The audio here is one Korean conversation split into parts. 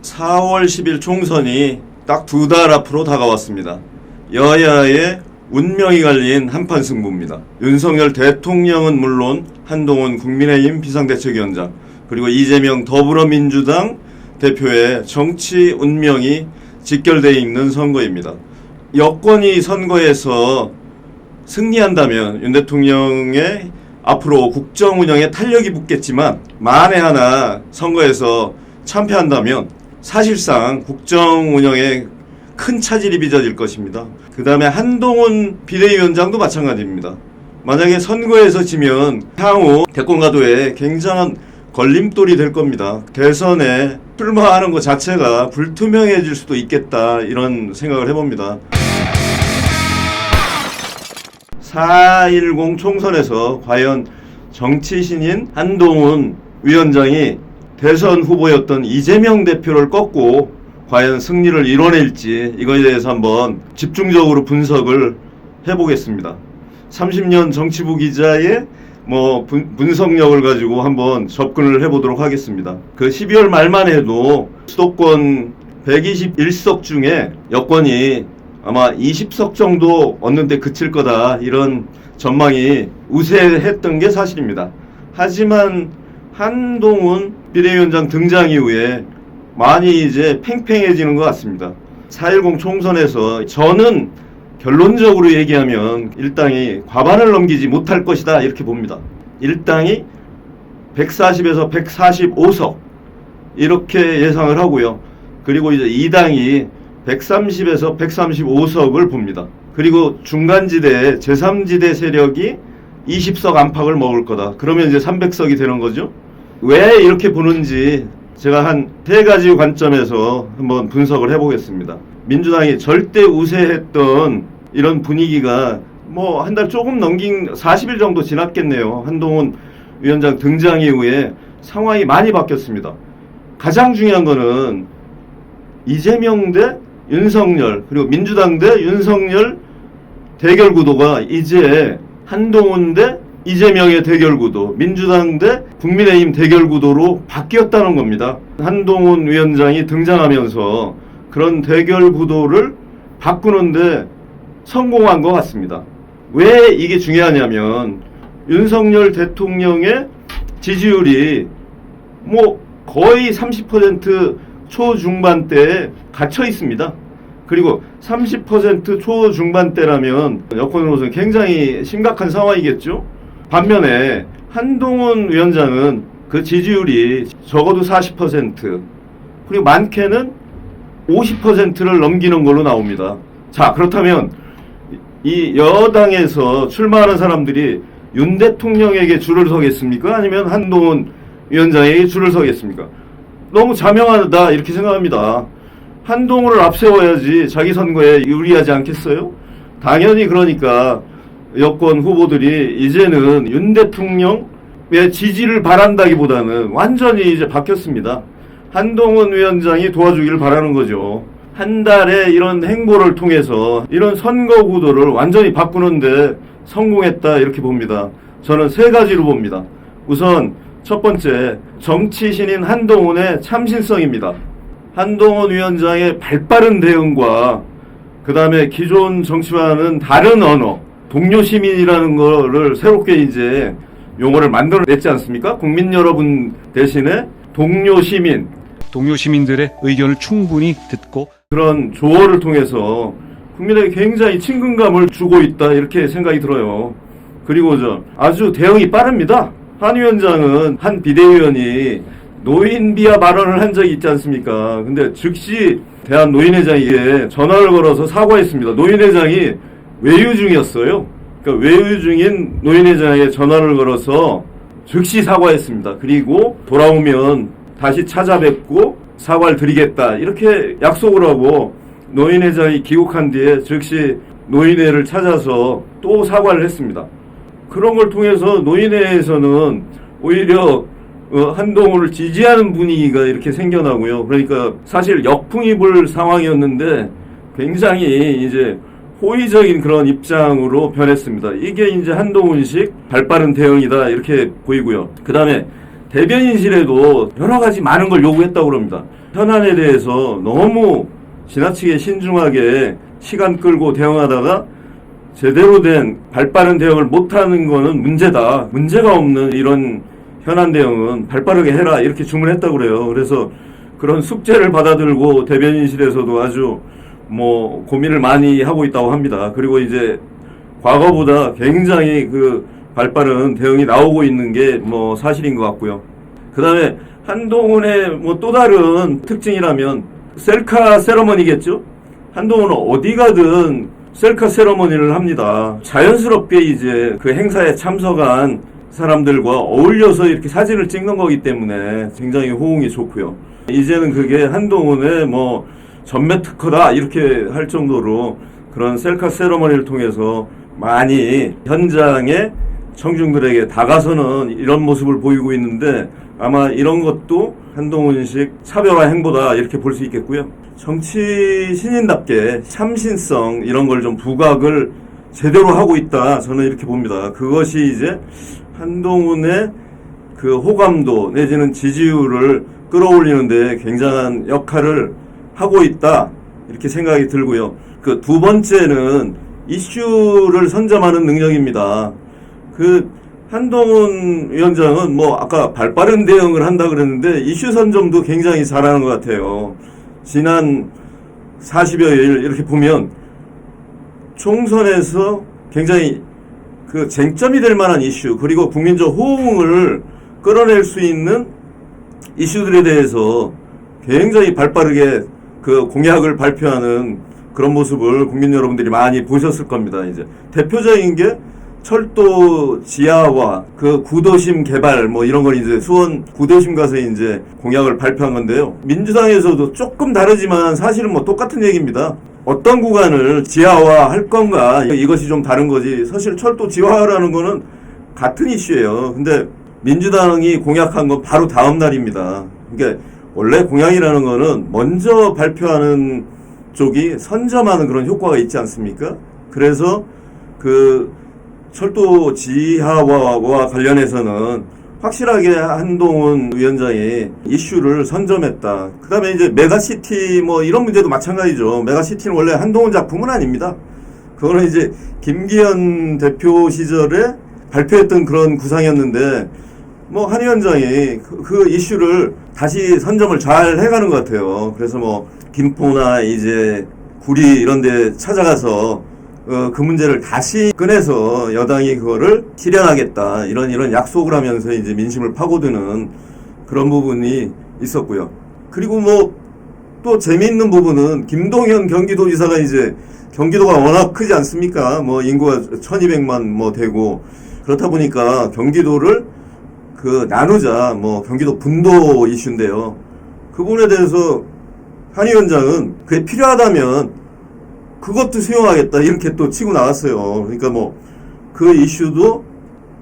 4월 10일 총선이 딱 2달 앞으로 다가왔습니다. 여야의 운명이 갈린 한판 승부입니다. 윤석열 대통령은 물론 한동훈 국민의힘 비상대책위원장 그리고 이재명 더불어민주당 대표의 정치 운명이 직결되어 있는 선거입니다. 여권이 선거에서 승리한다면 윤 대통령의 앞으로 국정 운영에 탄력이 붙겠지만 만에 하나 선거에서 참패한다면 사실상 국정 운영에 큰 차질이 빚어질 것입니다. 그 다음에 한동훈 비대위원장도 마찬가지입니다. 만약에 선거에서 지면 향후 대권 가도에 굉장한 걸림돌이 될 겁니다. 대선에 출마하는 것 자체가 불투명해질 수도 있겠다 이런 생각을 해봅니다. 4.10 총선에서 과연 정치신인 한동훈 위원장이 대선 후보였던 이재명 대표를 꺾고 과연 승리를 이뤄낼지 이거에 대해서 한번 집중적으로 분석을 해보겠습니다. 30년 정치부 기자의 분석력을 가지고 한번 접근을 해보도록 하겠습니다. 그 12월 말만 해도 수도권 121석 중에 여권이 아마 20석 정도 얻는데 그칠 거다 이런 전망이 우세했던 게 사실입니다. 하지만 한동훈 비대위원장 등장 이후에 많이 이제 팽팽해지는 것 같습니다. 4.10 총선에서 저는 결론적으로 얘기하면 일당이 과반을 넘기지 못할 것이다 이렇게 봅니다. 일당이 140에서 145석 이렇게 예상을 하고요. 그리고 이제 2당이 130에서 135석을 봅니다. 그리고 중간지대 제3지대 세력이 20석 안팎을 먹을 거다. 그러면 이제 300석이 되는 거죠. 왜 이렇게 보는지 제가 한 3가지 관점에서 한번 분석을 해보겠습니다. 민주당이 절대 우세했던 이런 분위기가 한 달 조금 넘긴 40일 정도 지났겠네요. 한동훈 위원장 등장 이후에 상황이 많이 바뀌었습니다. 가장 중요한 거는 이재명 대 윤석열 그리고 민주당 대 윤석열 대결 구도가 이제 한동훈 대 이재명의 대결 구도, 민주당 대 국민의힘 대결 구도로 바뀌었다는 겁니다. 한동훈 위원장이 등장하면서 그런 대결 구도를 바꾸는데 성공한 것 같습니다. 왜 이게 중요하냐면 윤석열 대통령의 지지율이 거의 30% 초중반대에 갇혀 있습니다. 그리고 30% 초중반대라면 여권으로서는 굉장히 심각한 상황이겠죠. 반면에 한동훈 위원장은 그 지지율이 적어도 40% 그리고 많게는 50%를 넘기는 걸로 나옵니다. 자, 그렇다면 이 여당에서 출마하는 사람들이 윤 대통령에게 줄을 서겠습니까? 아니면 한동훈 위원장에게 줄을 서겠습니까? 너무 자명하다 이렇게 생각합니다. 한동훈을 앞세워야지 자기 선거에 유리하지 않겠어요? 당연히 그러니까 여권 후보들이 이제는 윤 대통령의 지지를 바란다기보다는 완전히 이제 바뀌었습니다. 한동훈 위원장이 도와주기를 바라는 거죠. 한 달의 이런 행보를 통해서 이런 선거 구도를 완전히 바꾸는데 성공했다 이렇게 봅니다. 저는 3가지로 봅니다. 우선 첫 번째, 정치신인 한동훈의 참신성입니다. 한동훈 위원장의 발빠른 대응과 그 다음에 기존 정치와는 다른 언어, 동료 시민이라는 거를 새롭게 이제 용어를 만들어냈지 않습니까? 국민 여러분 대신에 동료 시민들의 의견을 충분히 듣고 그런 조언을 통해서 국민에게 굉장히 친근감을 주고 있다 이렇게 생각이 들어요. 그리고 아주 대응이 빠릅니다. 한 위원장은 한 비대위원이 노인 비하 발언을 한 적이 있지 않습니까? 근데 즉시 대한노인회장에게 전화를 걸어서 사과했습니다. 노인회장이 외유 중이었어요. 그러니까 외유 중인 노인회장에게 전화를 걸어서 즉시 사과했습니다. 그리고 돌아오면 다시 찾아뵙고 사과를 드리겠다 이렇게 약속을 하고 노인회장이 귀국한 뒤에 즉시 노인회를 찾아서 또 사과를 했습니다. 그런 걸 통해서 노인회에서는 오히려 한동훈을 지지하는 분위기가 이렇게 생겨나고요. 그러니까 사실 역풍이 불 상황이었는데 굉장히 이제 호의적인 그런 입장으로 변했습니다. 이게 이제 한동훈식 발빠른 대응이다 이렇게 보이고요. 그 다음에 대변인실에도 여러 가지 많은 걸 요구했다고 그럽니다. 현안에 대해서 너무 지나치게 신중하게 시간 끌고 대응하다가 제대로 된 발빠른 대응을 못하는 거는 문제다. 문제가 없는 이런 현안 대응은 발빠르게 해라 이렇게 주문했다고 그래요. 그래서 그런 숙제를 받아들고 대변인실에서도 아주 뭐 고민을 많이 하고 있다고 합니다. 그리고 이제 과거보다 굉장히 그 발빠른 대응이 나오고 있는 게 뭐 사실인 것 같고요. 그 다음에 한동훈의 뭐 또 다른 특징이라면 셀카 세러머니겠죠? 한동훈은 어디 가든 셀카 세러머니를 합니다. 자연스럽게 이제 그 행사에 참석한 사람들과 어울려서 이렇게 사진을 찍는 거기 때문에 굉장히 호응이 좋고요. 이제는 그게 한동훈의 뭐 전매 특허다 이렇게 할 정도로 그런 셀카 세러머니를 통해서 많이 현장에 청중들에게 다가서는 이런 모습을 보이고 있는데 아마 이런 것도 한동훈식 차별화 행보다 이렇게 볼 수 있겠고요. 정치 신인답게 참신성 이런 걸 좀 부각을 제대로 하고 있다 저는 이렇게 봅니다. 그것이 이제 한동훈의 그 호감도 내지는 지지율을 끌어올리는데 굉장한 역할을 하고 있다 이렇게 생각이 들고요. 그 두 번째는 이슈를 선점하는 능력입니다. 그 한동훈 위원장은 뭐 아까 발빠른 대응을 한다 그랬는데 이슈 선점도 굉장히 잘하는 것 같아요. 지난 40여일 이렇게 보면 총선에서 굉장히 그 쟁점이 될 만한 이슈 그리고 국민적 호응을 끌어낼 수 있는 이슈들에 대해서 굉장히 발빠르게 그 공약을 발표하는 그런 모습을 국민 여러분들이 많이 보셨을 겁니다. 이제 대표적인 게 철도 지하화, 그 구도심 개발 뭐 이런 걸 이제 수원 구도심 가서 이제 공약을 발표한 건데요. 민주당에서도 조금 다르지만 사실은 뭐 똑같은 얘기입니다. 어떤 구간을 지하화 할 건가 이것이 좀 다른 거지. 사실 철도 지하화라는 거는 같은 이슈예요. 근데 민주당이 공약한 건 바로 다음 날입니다. 그러니까 원래 공약이라는 거는 먼저 발표하는 쪽이 선점하는 그런 효과가 있지 않습니까? 그래서 그 철도 지하화와 관련해서는 확실하게 한동훈 위원장이 이슈를 선점했다. 그 다음에 이제 메가시티 뭐 이런 문제도 마찬가지죠. 메가시티는 원래 한동훈 작품은 아닙니다. 그거는 이제 김기현 대표 시절에 발표했던 그런 구상이었는데 뭐 한 위원장이 그 이슈를 다시 선점을 잘 해가는 것 같아요. 그래서 뭐 김포나 이제 구리 이런 데 찾아가서 그 문제를 다시 꺼내서 여당이 그거를 실현하겠다 이런 약속을 하면서 이제 민심을 파고드는 그런 부분이 있었고요. 그리고 뭐 또 재미있는 부분은 김동연 경기도지사가 이제 경기도가 워낙 크지 않습니까? 뭐 인구가 1200만 뭐 되고 그렇다 보니까 경기도를 그 나누자 뭐 경기도 분도 이슈인데요. 그 부분에 대해서 한 위원장은 그게 필요하다면 그것도 수용하겠다 이렇게 또 치고 나왔어요. 그러니까 뭐 그 이슈도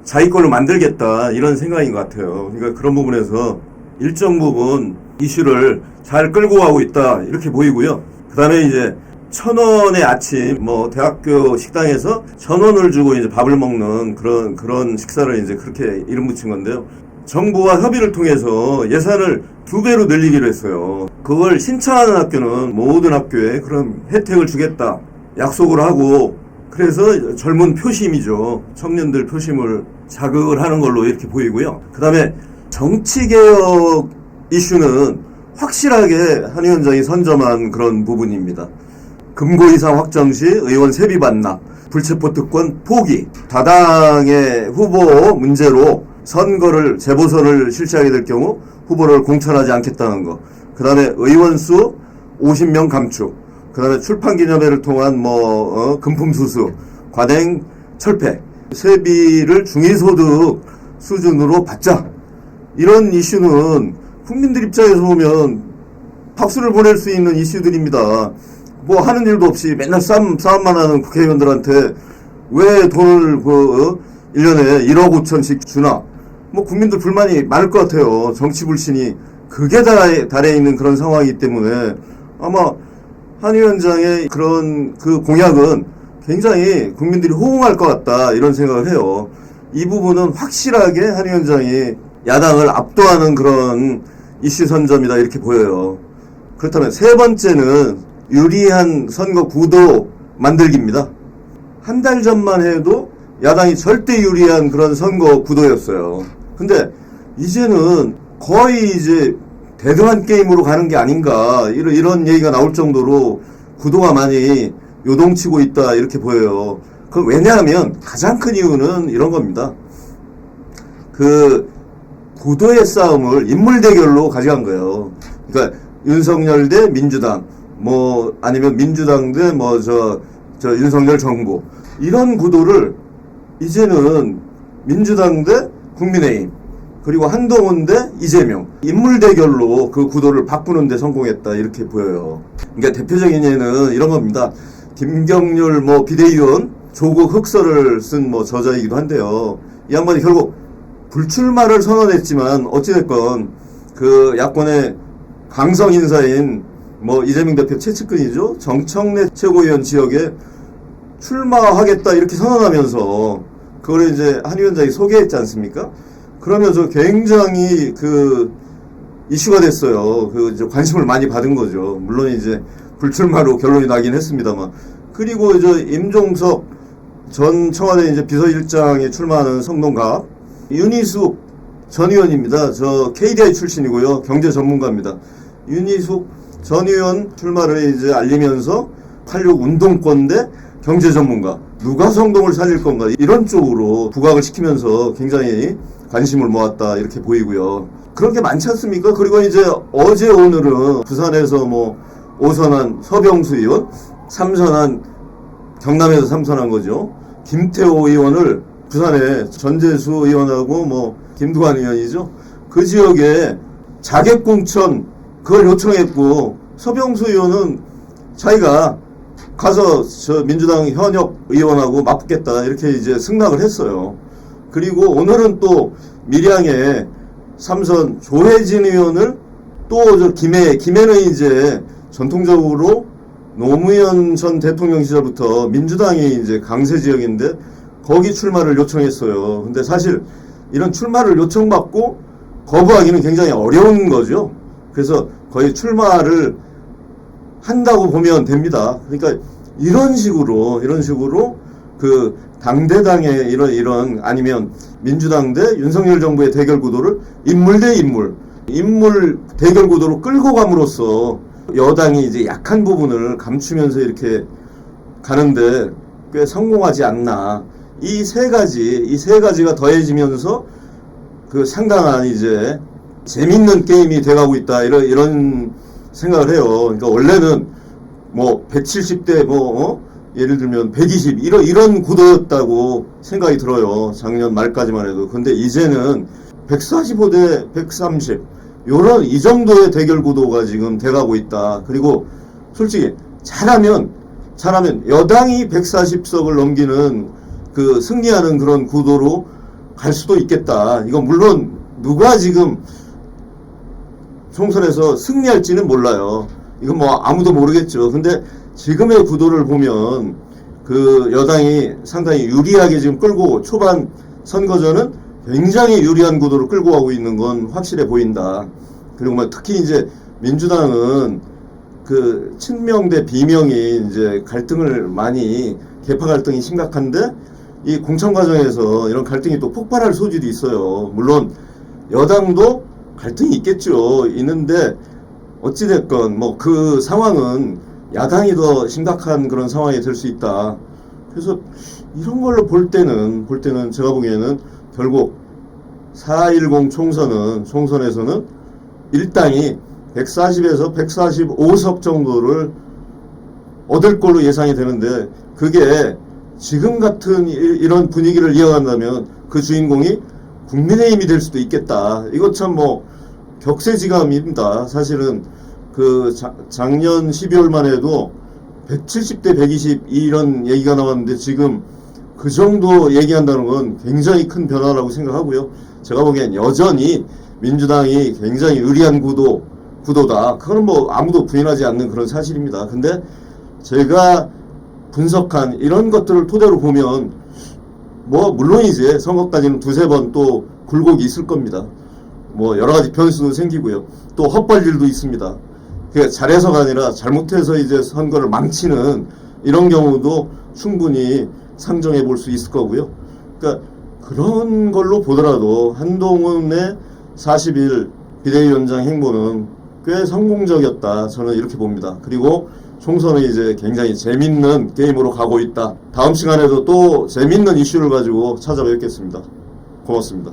자기 걸로 만들겠다 이런 생각인 것 같아요. 그러니까 그런 부분에서 일정 부분 이슈를 잘 끌고 가고 있다 이렇게 보이고요. 그 다음에 이제 1,000원의 아침 뭐 대학교 식당에서 1,000원을 주고 이제 밥을 먹는 그런 식사를 이제 그렇게 이름 붙인 건데요. 정부와 협의를 통해서 예산을 2배로 늘리기로 했어요. 그걸 신청하는 학교는 모든 학교에 그런 혜택을 주겠다 약속을 하고 그래서 젊은 표심이죠. 청년들 표심을 자극을 하는 걸로 이렇게 보이고요. 그 다음에 정치개혁 이슈는 확실하게 한 위원장이 선점한 그런 부분입니다. 금고 이상 확정 시 의원 세비 반납, 불체포 특권 포기, 다당의 후보 문제로 선거를 재보선을 실시하게 될 경우 후보를 공천하지 않겠다는 거. 그 다음에 의원 수 50명 감축. 그 다음에 출판기념회를 통한 금품 수수, 관행 철폐, 세비를 중위소득 수준으로 받자. 이런 이슈는 국민들 입장에서 보면 박수를 보낼 수 있는 이슈들입니다. 뭐 하는 일도 없이 맨날 싸움만 하는 국회의원들한테 왜 돈을 1년에 1억 5천씩 주나? 뭐 국민들 불만이 많을 것 같아요. 정치 불신이 극에 달해 있는 그런 상황이기 때문에 아마 한 위원장의 그런 그 공약은 굉장히 국민들이 호응할 것 같다 이런 생각을 해요. 이 부분은 확실하게 한 위원장이 야당을 압도하는 그런 이슈 선점이다 이렇게 보여요. 그렇다면 세 번째는 유리한 선거 구도 만들기입니다. 한 달 전만 해도 야당이 절대 유리한 그런 선거 구도였어요. 근데 이제는 거의 이제 대등한 게임으로 가는 게 아닌가, 이런 얘기가 나올 정도로 구도가 많이 요동치고 있다, 이렇게 보여요. 그 왜냐하면 가장 큰 이유는 이런 겁니다. 그 구도의 싸움을 인물 대결로 가져간 거예요. 그러니까 윤석열 대 민주당, 뭐 아니면 민주당 대 저 윤석열 정부, 이런 구도를 이제는 민주당 대 국민의힘, 그리고 한동훈 대 이재명, 인물 대결로 그 구도를 바꾸는 데 성공했다, 이렇게 보여요. 그러니까 대표적인 예는 이런 겁니다. 김경률 비대위원 조국 흑서를 쓴 저자이기도 한데요. 이 양반이 결국 불출마를 선언했지만 어찌됐건 그 야권의 강성 인사인 이재명 대표 최측근이죠. 정청래 최고위원 지역에 출마하겠다 이렇게 선언하면서 그걸 이제 한 위원장이 소개했지 않습니까? 그러면서 굉장히 그 이슈가 됐어요. 그 이제 관심을 많이 받은 거죠. 물론 이제 불출마로 결론이 나긴 했습니다만. 그리고 이제 임종석 전 청와대 이제 비서실장에 출마하는 성동갑, 윤희숙 전 의원입니다. 저 KDI 출신이고요. 경제 전문가입니다. 윤희숙 전 의원 출마를 이제 알리면서 86 운동권 대 경제 전문가, 누가 성동을 살릴 건가, 이런 쪽으로 부각을 시키면서 굉장히 관심을 모았다, 이렇게 보이고요. 그런 게 많지 않습니까? 그리고 이제 어제 오늘은 부산에서 오선한 서병수 의원, 삼선한, 경남에서 삼선한 거죠. 김태호 의원을 부산에 전재수 의원하고 김두관 의원이죠. 그 지역에 자객공천 그걸 요청했고, 서병수 의원은 자기가 가서 저 민주당 현역 의원하고 맞붙겠다, 이렇게 이제 승낙을 했어요. 그리고 오늘은 또 밀양에 삼선 조혜진 의원을 또 저 김해는 이제 전통적으로 노무현 전 대통령 시절부터 민주당이 이제 강세 지역인데 거기 출마를 요청했어요. 근데 사실 이런 출마를 요청받고 거부하기는 굉장히 어려운 거죠. 그래서 거의 출마를 한다고 보면 됩니다. 그러니까 이런 식으로 그 당대당의 이런 아니면 민주당 대 윤석열 정부의 대결 구도를 인물 대 인물 대결 구도로 끌고 감으로써 여당이 이제 약한 부분을 감추면서 이렇게 가는데 꽤 성공하지 않나. 이 세 가지가 더해지면서 그 상당한 이제 재밌는 게임이 돼가고 있다, 이런 생각을 해요. 그러니까 원래는 170대 예를 들면 120 이런 구도였다고 생각이 들어요. 작년 말까지만 해도. 근데 이제는 145대 130 이 정도의 대결 구도가 지금 돼가고 있다. 그리고 솔직히 잘하면 여당이 140석을 넘기는 그 승리하는 그런 구도로 갈 수도 있겠다. 이건 물론 누가 지금 총선에서 승리할지는 몰라요. 이건 아무도 모르겠죠. 근데 지금의 구도를 보면 그 여당이 상당히 유리하게 지금 끌고, 초반 선거전은 굉장히 유리한 구도로 끌고 가고 있는 건 확실해 보인다. 그리고 특히 이제 민주당은 그 친명 대 비명이 이제 갈등을 많이, 계파 갈등이 심각한데 이 공천 과정에서 이런 갈등이 또 폭발할 소지도 있어요. 물론 여당도 갈등이 있는데 어찌됐건 그 상황은 야당이 더 심각한 그런 상황이 될 수 있다. 그래서 이런 걸로 볼 때는 제가 보기에는 결국 4.10 총선에서는 일당이 140에서 145석 정도를 얻을 걸로 예상이 되는데, 그게 지금 같은 이런 분위기를 이어간다면 그 주인공이 국민의힘이 될 수도 있겠다. 이거 참 격세지감입니다. 사실은 그 작년 12월만 해도 170대 120 이런 얘기가 나왔는데 지금 그 정도 얘기한다는 건 굉장히 큰 변화라고 생각하고요. 제가 보기엔 여전히 민주당이 굉장히 유리한 구도다. 그거는 아무도 부인하지 않는 그런 사실입니다. 근데 제가 분석한 이런 것들을 토대로 보면 물론 이제 선거까지는 두세 번 또 굴곡이 있을 겁니다. 여러 가지 변수도 생기고요. 또 헛발질도 있습니다. 그게 잘해서가 아니라 잘못해서 이제 선거를 망치는 이런 경우도 충분히 상정해 볼 수 있을 거고요. 그러니까 그런 걸로 보더라도 한동훈의 40일 비대위원장 행보는 꽤 성공적이었다. 저는 이렇게 봅니다. 그리고 총선은 이제 굉장히 재밌는 게임으로 가고 있다. 다음 시간에도 또 재밌는 이슈를 가지고 찾아뵙겠습니다. 고맙습니다.